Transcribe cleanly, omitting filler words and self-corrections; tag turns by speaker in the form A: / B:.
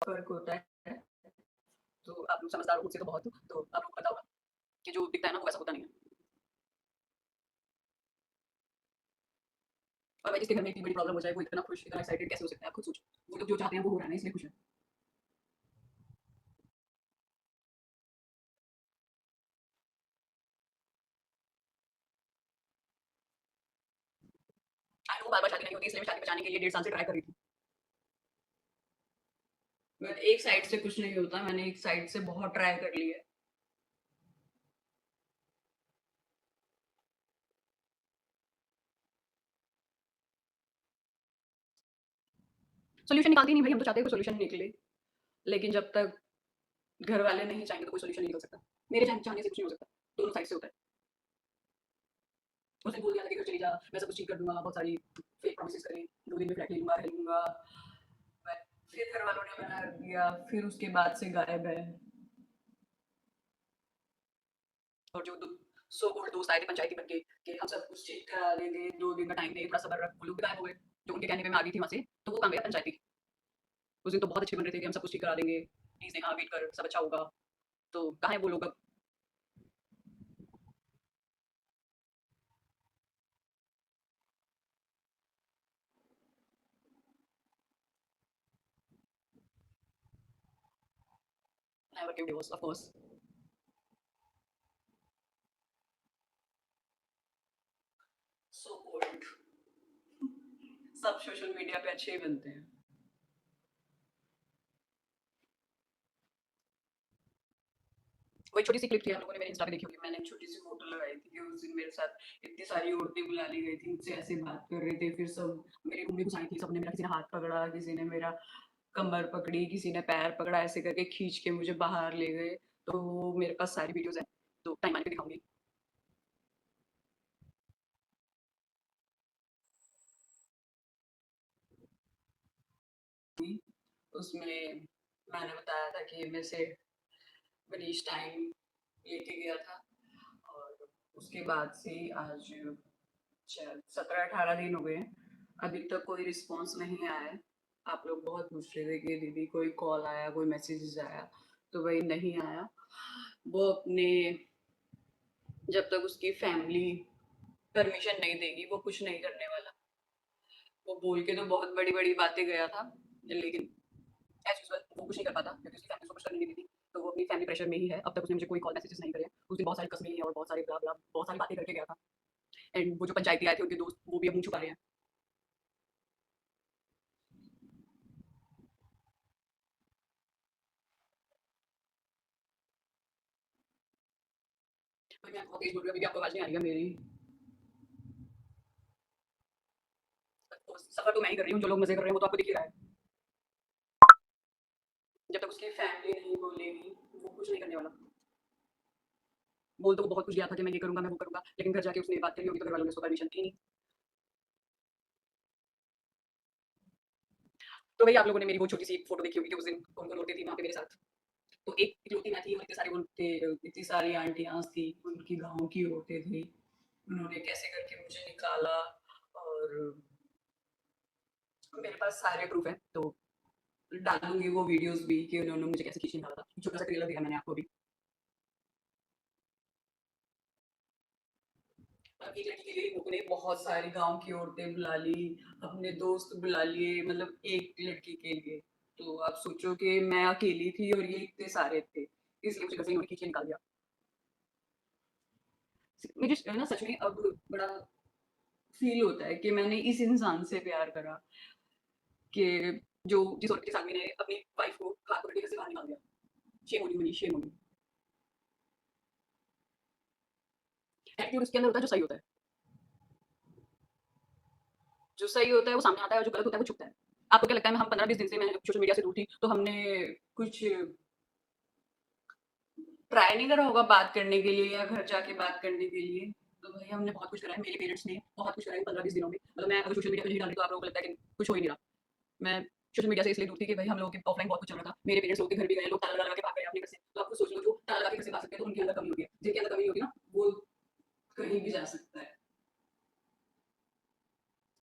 A: फ़र्क होता है। तो आप लोग समझदार हो मुझसे तो बहुत, तो आप लोगों को पता होगा कि जो दिखता है ना वो वैसा होता नहीं है। और भाई जिसके घर में इतनी बड़ी प्रॉब्लम हो जाए वो इतना खुश, इतना एक्साइटेड कैसे हो सकता है आप खुद सोचो। वो लोग जो चाहते हैं वो हो रहा है ना इसलिए खुश है। आई नो बार-बार शादी नहीं होती इसलिए मैं शादी बचाने के लिए 1.5 साल से ट्राई कर रही थी। मैं एक साइड से कुछ नहीं होता, मैंने एक साइड से बहुत ट्राई कर ली है। सॉल्यूशन निकालती नहीं भाई, हम तो चाहते हैं कोई सॉल्यूशन निकले, लेकिन जब तक घर वाले नहीं चाहेंगे तो कोई सॉल्यूशन नहीं निकल सकता। मेरे चाहने से कुछ नहीं हो सकता, दोनों साइड से होता है। उसने बोल दिया था कि घर चली जा, मैं सब कुछ ठीक कर दूँगा, बहुत सारी फेक प्रॉमिसेस करी, 2 दिन में फ्लैट ले लूँगा, रह लूँगा। मैं फिर घर वालों ने मना कर दिया, फिर उसके बाद से गायब है। और जो सो कॉल्ड दोस्त आए थे पंचायती बन के कि हम सब कुछ ठीक करा देंगे, 2 दिन का टाइम दें, थोड़ा सब्र रख, वो लोग भी गायब हो गए। जो उनके कहने पे मैं आ गई थी वहाँ से, तो वो कहाँ गया पंचायती। उस दिन तो बहुत अच्छे बन रहे थे कि हम सब कुछ ठीक करा देंगे, प्लीज़ नेहा वेट कर, सब अच्छा होगा। तो कहाँ है वो लोग अब? Never give divorce of course. So called सब सोशल मीडिया पे अच्छे ही बनते हैं। वही छोटी-सी क्लिप थी आप लोगों ने मेरे इंस्टा पे देखी होगी, मैंने एक छोटी-सी फ़ोटो लगाई थी कि उस दिन मेरे साथ इतनी सारी औरतें बुला ली गई थी, मुझसे ऐसे बात कर रहे थे, फिर सब मेरे रूम में घुस आई थी, सबने मेरा किसी ने हाथ पकड़ा, किसी ने मेरा कमर पकड़ी, किसी ने पैर पकड़ा, ऐसे करके खींच के मुझे बाहर ले गए। तो मेरे पास सारी वीडियोज़ हैं, तो टाइम आने पे दिखाऊँगी। उसमें मैंने बताया था कि मेरे से मनीष टाइम लेके गया था और उसके बाद से आज शायद 17-18 दिन हो गए हैं, अभी तक कोई रिस्पॉन्स नहीं आया है। आप लोग बहुत पूछ रहे थे कि दीदी कोई कॉल आया, कोई मैसेजेस आया, तो वही नहीं आया। वो अपने जब तक उसकी फैमिली परमिशन नहीं देगी, वो कुछ नहीं करने वाला। वो बोल के तो बहुत बड़ी-बड़ी बातें गया था, लेकिन एज़ यूजुअल वो कुछ नहीं कर पाता क्योंकि उसकी फैमिली उसको कुछ करने नहीं देती। तो वो अपनी फैमिली प्रेशर में ही है। अब तक उसने मुझे कोई कॉल मैसेजेस नहीं करे हैं। उस दिन बहुत सारी कसमें ली हैं और बहुत सारे ब्ला-ब्ला बहुत सारी बातें करके गया था। एंड वो जो पंचायती आए थे उनके दोस्त, वो भी अब मुँह छुपा रहे हैं। भाई मैं बहुत तेज़ बोल रही हूँ, अभी भी आपको आवाज़ नहीं आ रही है मेरी? तो सफ़र तो मैं ही कर रही हूँ, जो लोग मज़े कर रहे हैं वो तो आपको दिख ही रहा है। जब तक उसकी फैमिली नहीं बोलेगी, वो कुछ नहीं करने वाला। बोल तो वो बहुत कुछ दिया था कि मैं ये करूँगा, मैं वो करूँगा, लेकिन घर जाके उसने ये बात करी होगी तो घर वालों ने उसको परमिशन दी नहीं। तो वही आप लोगों ने मेरी वो छोटी-सी फ़ोटो देखी होगी कि उस दिन कौन-कौन औरतें थी वहाँ पे मेरे साथ। तो एक इकलौती मैं थी और इतने सारे वो थे, इतनी सारी आंटियाँ थी, उनकी गाँव की औरतें थी। उन्होंने कैसे करके मुझे निकाला और मेरे पास सारे प्रूफ़ हैं, तो डालूँगी वो वीडियोज़ भी कि उन्होंने मुझे कैसे खींच के निकाला था। छोटा-सा ट्रेलर दिया मैंने आपको अभी। एक लड़की के लिए इन लोगों ने बहुत सारी गाँव की औरतें बुला ली, अपने दोस्त बुला लिए, मतलब एक लड़की के लिए। तो आप सोचो कि मैं अकेली थी और ये इतने सारे थे, इसलिए मुझे घर से इन्होंने खींच के निकाल दिया। मुझे ना सच में अब बड़ा फ़ील होता है कि मैंने इस इंसान से प्यार करा कि जो जिस औरत के साथ मैंने अपनी वाइफ़ को हाथ पकड़ के घर से बाहर निकाल दिया। Shame on you Manish, shame on you. Attitude उसके अंदर होता है जो सही होता है। जो सही होता है वो सामने आता है और जो गलत होता है वो छुपता है। आपको क्या लगता है हम 15-20 दिन से मैं सोशल मीडिया से दूर थी, तो हमने कुछ ट्राई नहीं करा होगा बात करने के लिए या घर जाके बात करने के लिए? तो भाई हमने बहुत कुछ करा है, मेरे पेरेंट्स ने बहुत कुछ करा है इन 15-20 दिनों में। मतलब मैं अगर सोशल मीडिया पे नहीं डाल रही तो आप लोगों को लगता है कि कुछ हो ही नहीं रहा। मैं सोशल मीडिया से इसलिए दूर थी कि भाई हम लोगों के ऑफलाइन बहुत कुछ चल रहा था। मेरे पेरेंट्स लोगों के घर भी गए, लोग ताला लगा-लगा के भाग गए अपने घर से। तो आप खुद सोच लो जो ताला लगा के घर से भाग सकते हैं तो उनके अंदर कमी होती है। जिनके अंदर कमी होती है ना, वो कहीं भी जा सकता है।